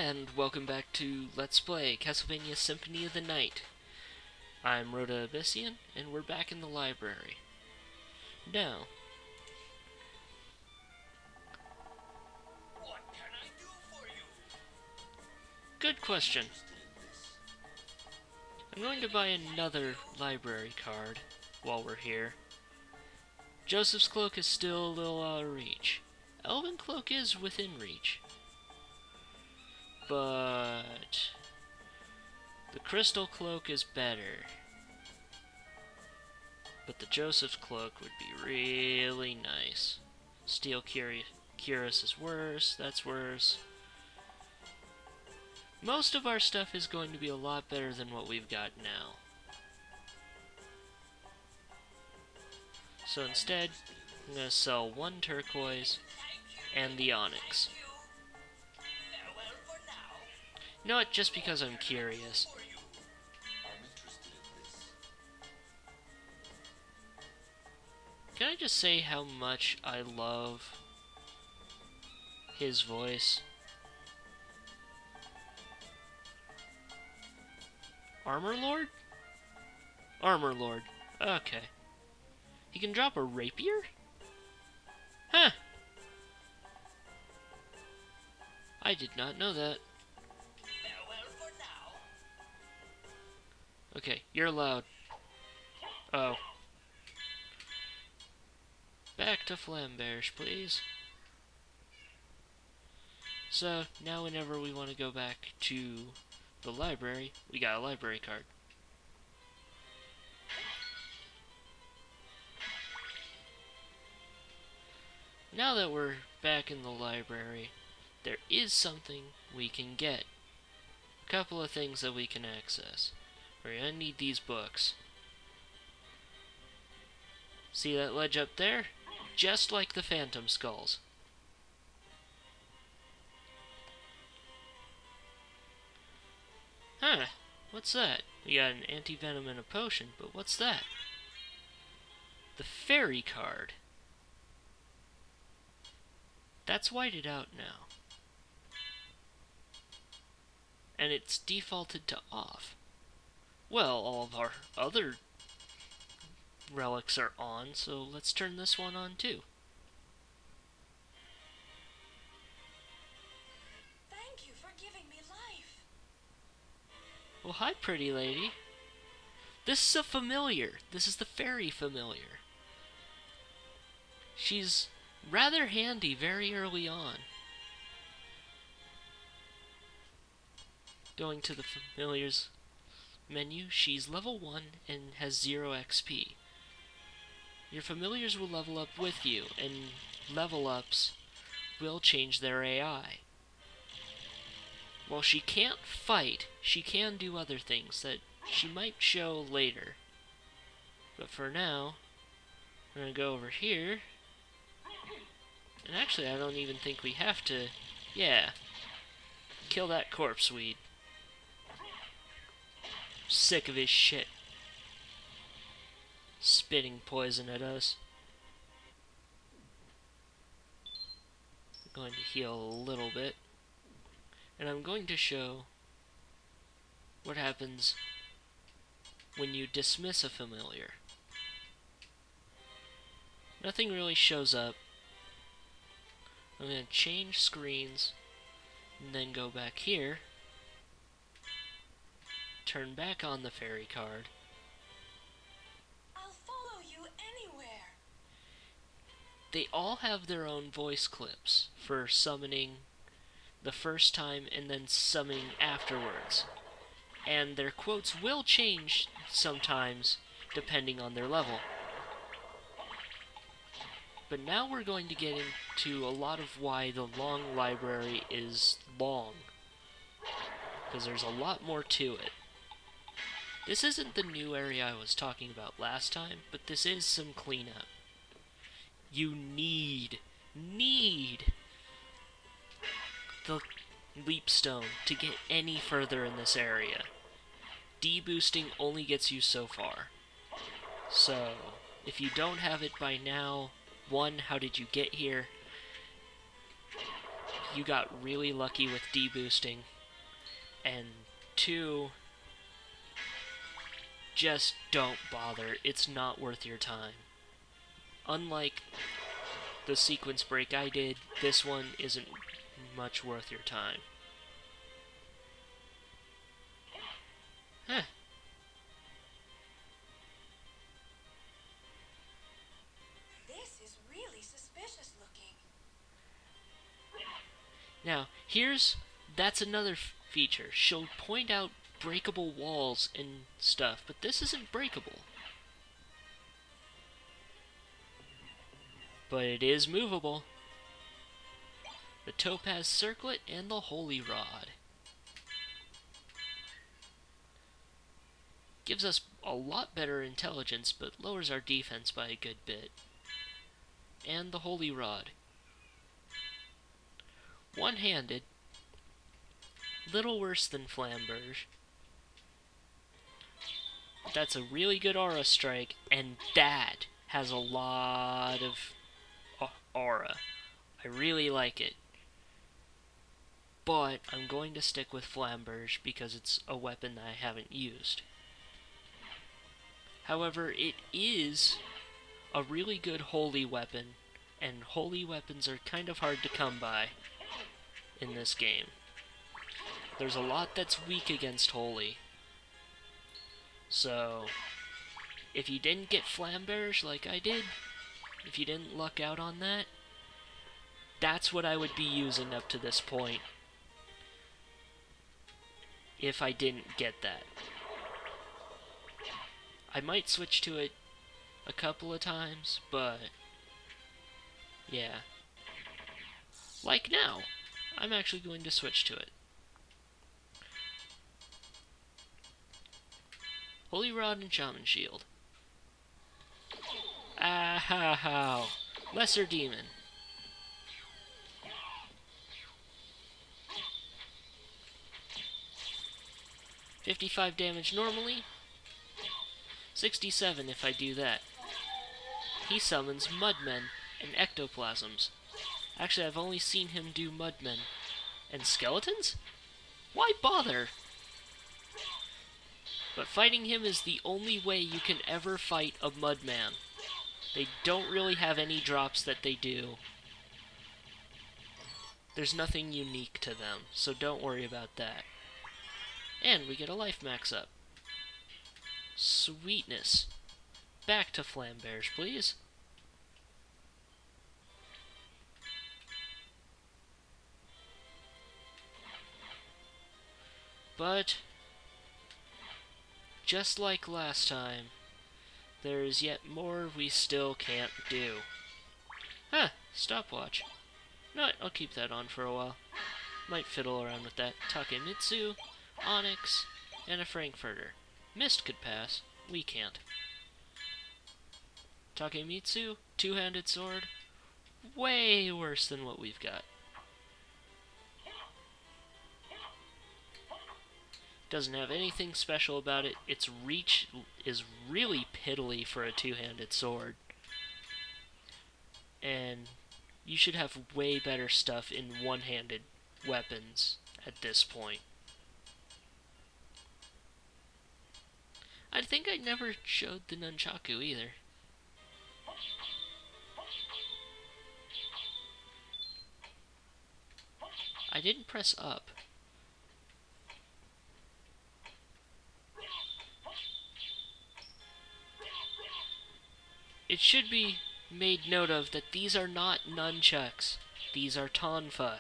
And welcome back to Let's Play Castlevania Symphony of the Night. I'm Rota Abyssian, and we're back in the library. Now, What can I do for you? good question. I'm going to buy another library card while we're here. Joseph's Cloak is still a little out of reach. Elven Cloak is within reach. But the Crystal Cloak is better. But the Joseph's Cloak would be really nice. Steel Cuirass is worse, that's worse. Most of our stuff is going to be a lot better than what we've got now. So instead, I'm going to sell one turquoise and the onyx. Farewell for now. You know what, just because I'm curious. For you. I'm interested in this. Can I just say how much I love his voice? Armor Lord? Armor Lord. Okay. He can drop a rapier? Huh. I did not know that. Farewell for now. Okay, you're allowed. Oh. Back to Flamberge, please. So, now whenever we want to go back to the library, we got a library card. Now that we're back in the library, there is something we can get. A couple of things that we can access. We're gonna need these books. See that ledge up there? Just like the Phantom Skulls. Huh, what's that? We got an anti-venom and a potion, but what's that? The fairy card. That's whited out now. And it's defaulted to off. Well, all of our other relics are on, so let's turn this one on too. Thank you for giving me life. Well, hi, pretty lady. This is a familiar. This is the fairy familiar. She's rather handy very early on. Going to the familiars menu, she's level 1 and has 0 XP. Your familiars will level up with you, and level ups will change their AI. While she can't fight, she can do other things that she might show later. But for now, we're going to go over here. And actually, I don't even think we have to... Yeah. Kill that corpse weed. Sick of his shit. Spitting poison at us. I'm going to heal a little bit. And I'm going to show what happens when you dismiss a familiar. Nothing really shows up. I'm going to change screens and then go back here. Turn back on the fairy card. I'll follow you anywhere. They all have their own voice clips for summoning the first time and then summoning afterwards. And their quotes will change sometimes depending on their level. But now we're going to get into a lot of why the long library is long. Because there's a lot more to it. This isn't the new area I was talking about last time, but this is some cleanup. You need the leap stone to get any further in this area. D-boosting only gets you so far. So, if you don't have it by now, one, how did you get here? You got really lucky with D-boosting. and 2, just don't bother. It's not worth your time. Unlike the sequence break I did, this one isn't much worth your time. Huh. This is really suspicious looking. Now, that's another feature. She'll point out breakable walls and stuff, but this isn't breakable. But it is movable. The topaz circlet and the holy rod. Gives us a lot better intelligence, but lowers our defense by a good bit. And the holy rod. One-handed. Little worse than Flamberge. That's a really good aura strike, and that has a lot of aura. I really like it. But I'm going to stick with Flamberge because it's a weapon that I haven't used. However, it is a really good holy weapon, and holy weapons are kind of hard to come by in this game. There's a lot that's weak against holy. So, if you didn't get Flamberge like I did, if you didn't luck out on that, that's what I would be using up to this point. If I didn't get that. I might switch to it a couple of times, but yeah. Like now, I'm actually going to switch to it. Holy Rod and Shaman Shield. Ah ha how. Lesser Demon. $55 damage normally. 67 if I do that. He summons Mudmen and Ectoplasms. Actually, I've only seen him do Mudmen. And Skeletons? Why bother? But fighting him is the only way you can ever fight a Mudman. They don't really have any drops that they do. There's nothing unique to them, so don't worry about that. And we get a life max up. Sweetness. Back to Flamberge, please. But, just like last time, there is yet more we still can't do. Huh, stopwatch. No, I'll keep that on for a while. Might fiddle around with that. Takemitsu, Onyx, and a Frankfurter. Mist could pass. We can't. Takemitsu, two-handed sword. Way worse than what we've got. Doesn't have anything special about it. Its reach is really piddly for a two-handed sword. And you should have way better stuff in one-handed weapons at this point. I think I never showed the nunchaku either. I didn't press up. It should be made note of that these are not nunchucks. These are tonfa.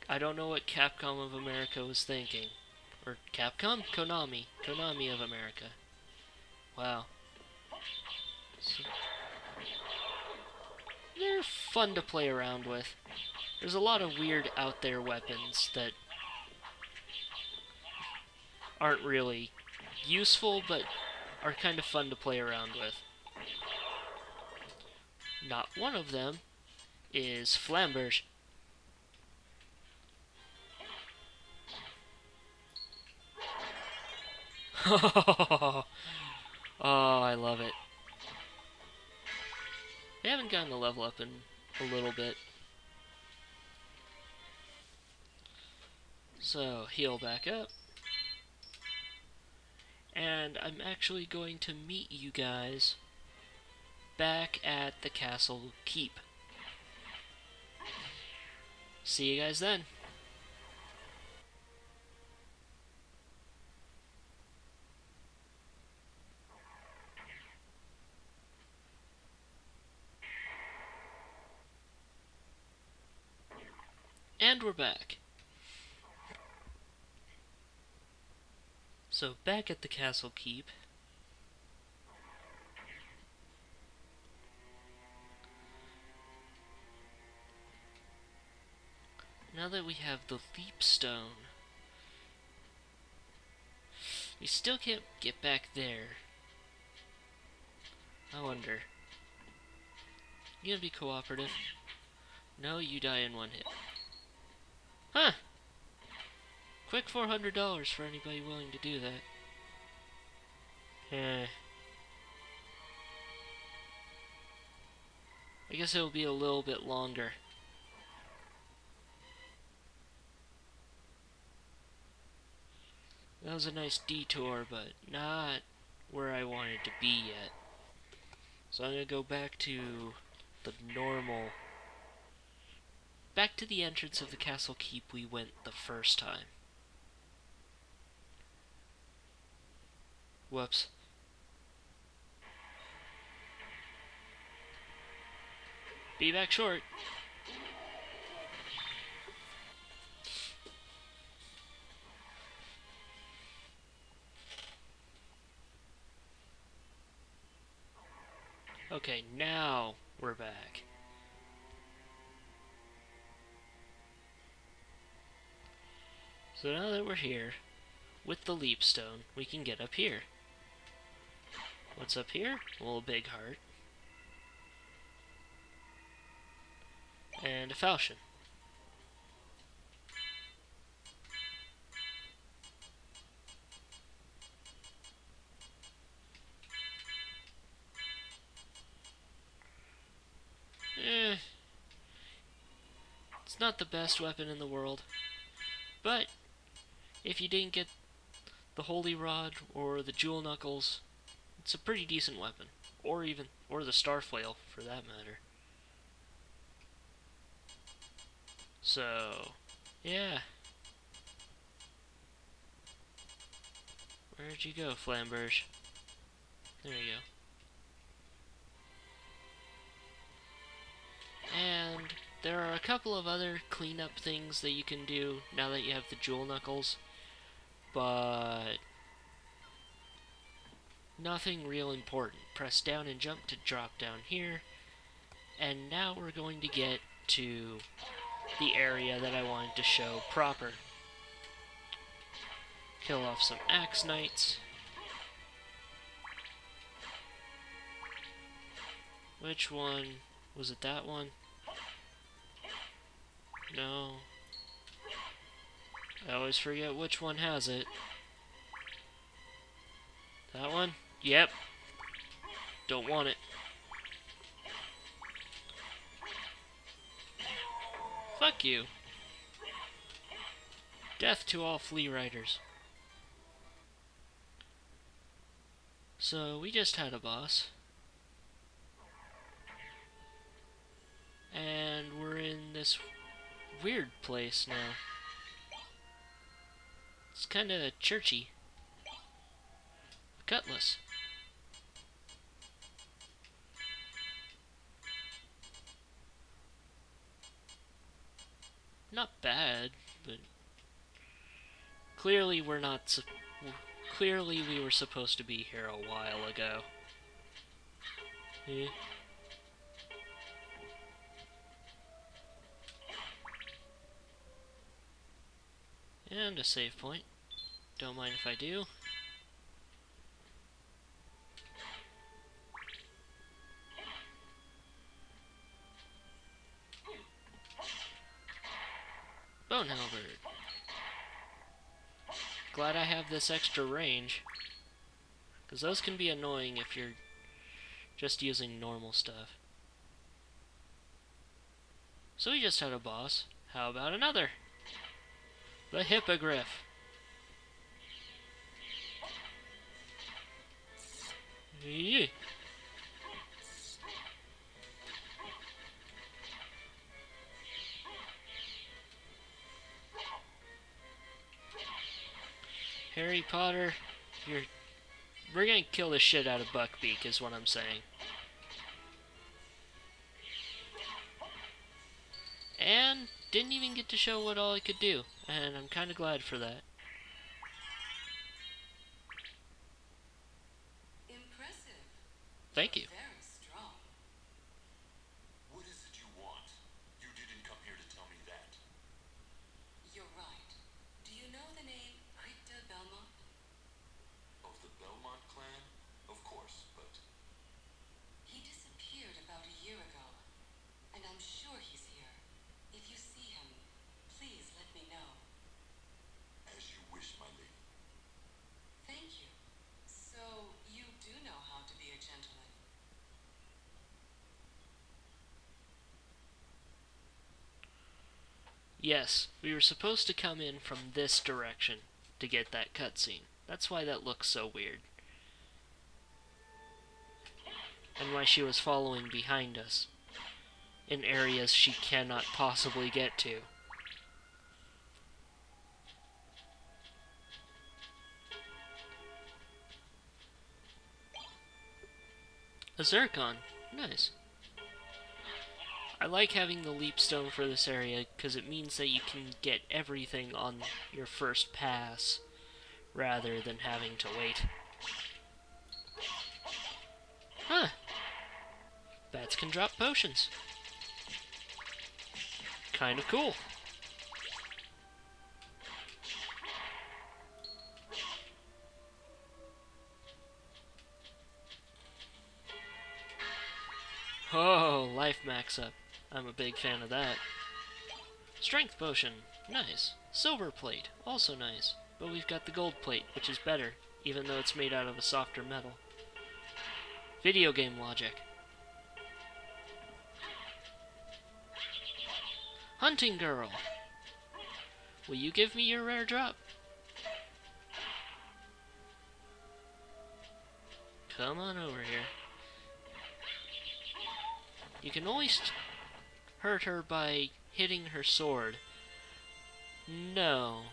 I don't know what Capcom of America was thinking. Or Capcom? Konami. Konami of America. Wow. So, they're fun to play around with. There's a lot of weird out there weapons that aren't really useful, but are kind of fun to play around with. Not one of them is Flamberge. Oh, I love it. I haven't gotten a level up in a little bit. So, heal back up. And I'm actually going to meet you guys back at the castle keep. See you guys then. And we're back. So back at the castle keep. Now that we have the leap stone, we still can't get back there. I wonder. You gonna be cooperative? No, you die in one hit. Huh! Quick $400 for anybody willing to do that. I guess it'll be a little bit longer. That was a nice detour, but not where I wanted to be yet. So I'm gonna go back to the normal... Back to the entrance of the castle keep we went the first time. Whoops. Be back short. Okay, now we're back. So now that we're here, with the leap stone, we can get up here. What's up here? A little big heart. And a falchion. It's not the best weapon in the world, but if you didn't get the Holy Rod or the Jewel Knuckles, it's a pretty decent weapon. Or the Starflail, for that matter. So, yeah. Where'd you go, Flamberge? There you go. And there are a couple of other cleanup things that you can do now that you have the Jewel Knuckles, but nothing real important. Press down and jump to drop down here, and now we're going to get to the area that I wanted to show proper. Kill off some Axe Knights. Which one? Was it that one? No. I always forget which one has it. That one? Yep. Don't want it. Fuck you. Death to all flea riders. So, we just had a boss. And we're in this weird place now. It's kinda churchy. A cutlass. Not bad, but clearly we're not. Clearly we were supposed to be here a while ago. Eh? And a save point. Don't mind if I do. Bone halberd. Glad I have this extra range, because those can be annoying if you're just using normal stuff. So we just had a boss. How about another? The hippogriff. Yeah. Harry Potter, we're gonna kill the shit out of Buckbeak, is what I'm saying. And didn't even get to show what all it could do, and I'm kind of glad for that. Impressive. Thank you. Very strong. What is it you want? You didn't come here to tell me that. You're right. Do you know the name Crypta Belmont? Of the Belmont clan? Of course, but He disappeared about a year ago, and I'm sure he's here. If you see him, please let me know. as you wish, my lady. Thank you. So, you do know how to be a gentleman. Yes, we were supposed to come in from this direction to get that cutscene. That's why that looks so weird. And why she was following behind us in areas she cannot possibly get to. A Zircon. Nice. I like having the leap stone for this area because it means that you can get everything on your first pass rather than having to wait. Huh. Bats can drop potions. Kind of cool. Oh, life max up. I'm a big fan of that. Strength potion. Nice. Silver plate. Also nice. But we've got the gold plate, which is better, even though it's made out of a softer metal. Video game logic. Hunting girl. Will you give me your rare drop? Come on over here. You can only hurt her by hitting her sword. No.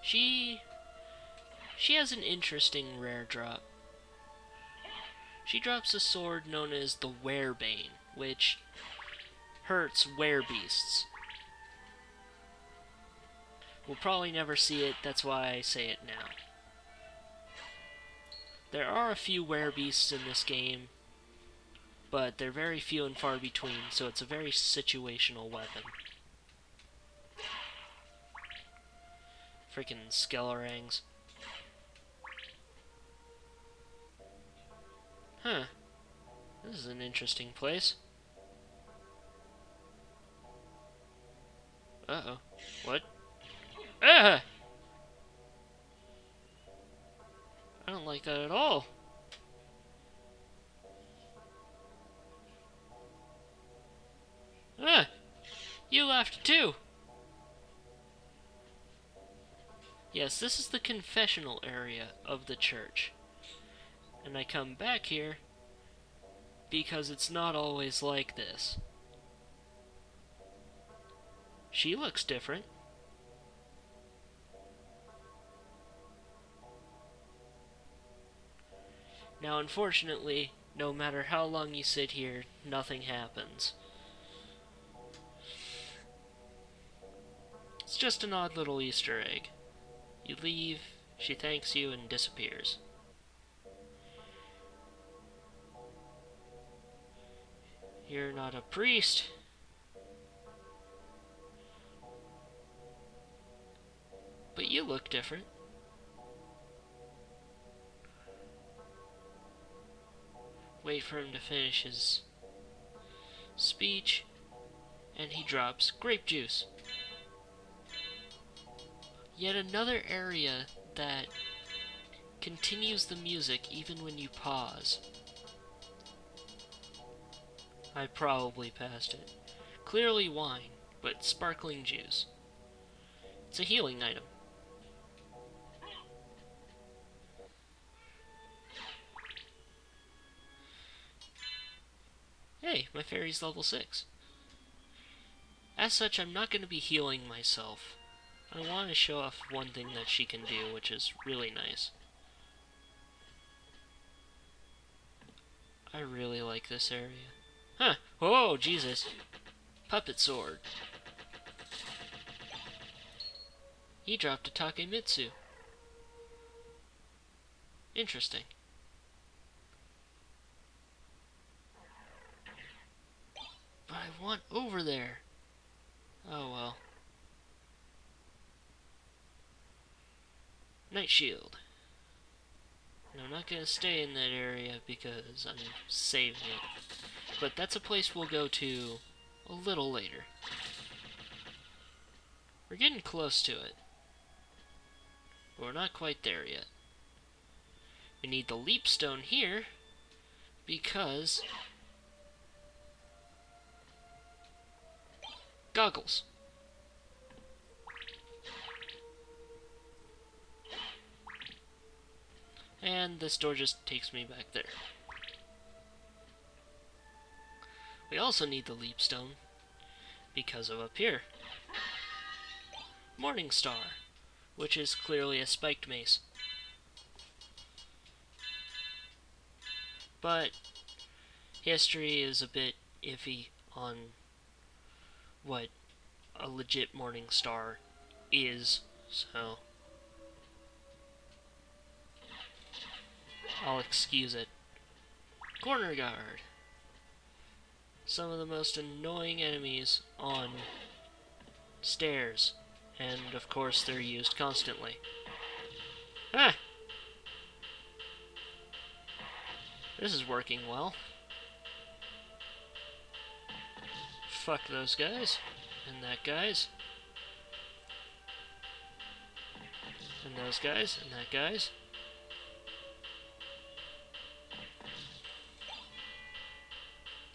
She has an interesting rare drop. She drops a sword known as the Werebane, which hurts werebeasts. We'll probably never see it, that's why I say it now. There are a few werebeasts in this game, but they're very few and far between, so it's a very situational weapon. Freaking Skellorangs. Huh. This is an interesting place. Uh-oh. What? Ah! I don't like that at all. Ah! You laughed too! Yes, this is the confessional area of the church. And I come back here because it's not always like this. She looks different. Now, unfortunately, no matter how long you sit here, nothing happens. It's just an odd little Easter egg. You leave, she thanks you, and disappears. You're not a priest. But you look different. Wait for him to finish his speech, and he drops grape juice. Yet another area that continues the music even when you pause. I probably passed it. Clearly wine, but sparkling juice. It's a healing item. Hey, my fairy's level 6. As such, I'm not going to be healing myself. I want to show off one thing that she can do, which is really nice. I really like this area. Huh! Oh, Jesus! Puppet sword. He dropped a Takemitsu. Interesting. But I want over there. Oh well. Night Shield. And I'm not going to stay in that area because I'm saving it. But that's a place we'll go to a little later. We're getting close to it. But we're not quite there yet. We need the leap stone here because goggles. And this door just takes me back there. We also need the leap stone because of up here. Morning Star, which is clearly a spiked mace. But history is a bit iffy on what a legit Morning Star is, so I'll excuse it. Corner Guard. Some of the most annoying enemies on stairs. And of course they're used constantly. Ah! This is working well. Fuck those guys. And that guys. And those guys. And that guys.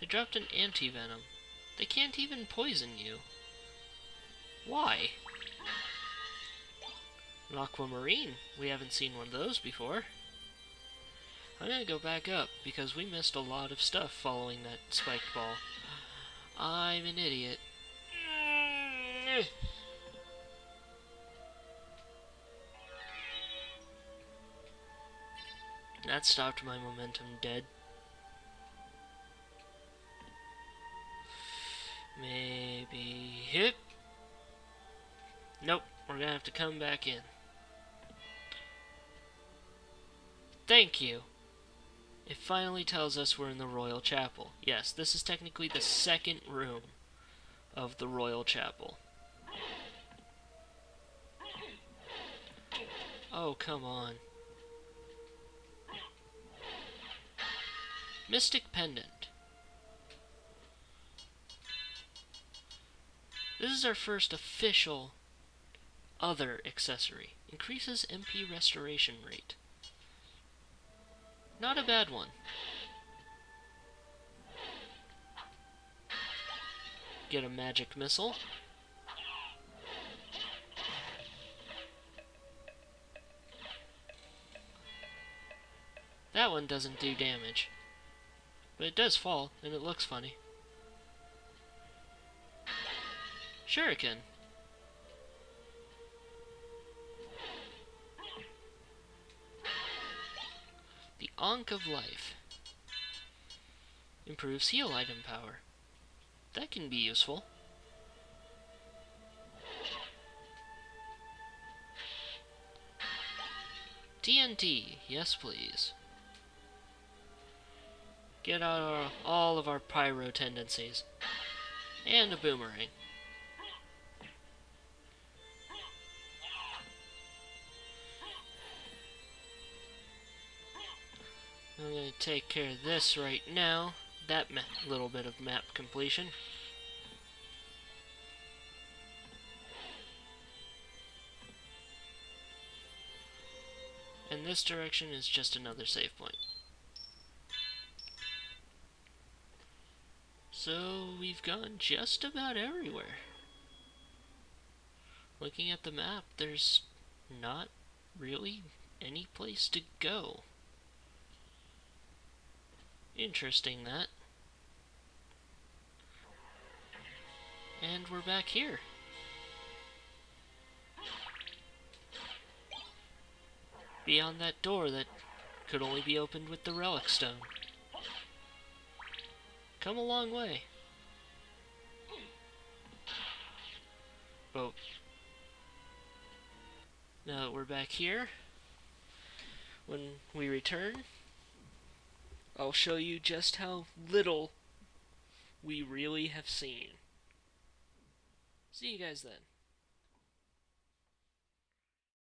They dropped an anti-venom. They can't even poison you. Why? An aquamarine. We haven't seen one of those before. I'm gonna go back up because we missed a lot of stuff following that spiked ball. I'm an idiot. That stopped my momentum dead. Maybe hit. Nope, we're gonna have to come back in. Thank you. It finally tells us we're in the Royal Chapel. Yes, this is technically the second room of the Royal Chapel. Oh, come on. Mystic Pendant. This is our first official other accessory. Increases MP restoration rate. Not a bad one. Get a magic missile. That one doesn't do damage. But it does fall, and it looks funny. Shuriken. The Ankh of Life. Improves heal item power. That can be useful. TNT. Yes, please. Get out all of our pyro tendencies. And a boomerang. I'm going to take care of this right now. That little bit of map completion. And this direction is just another save point. So we've gone just about everywhere. Looking at the map, there's not really any place to go. Interesting, that. And we're back here. Beyond that door that could only be opened with the relic stone. Come a long way. But now that we're back here, when we return, I'll show you just how little we really have seen. See you guys then.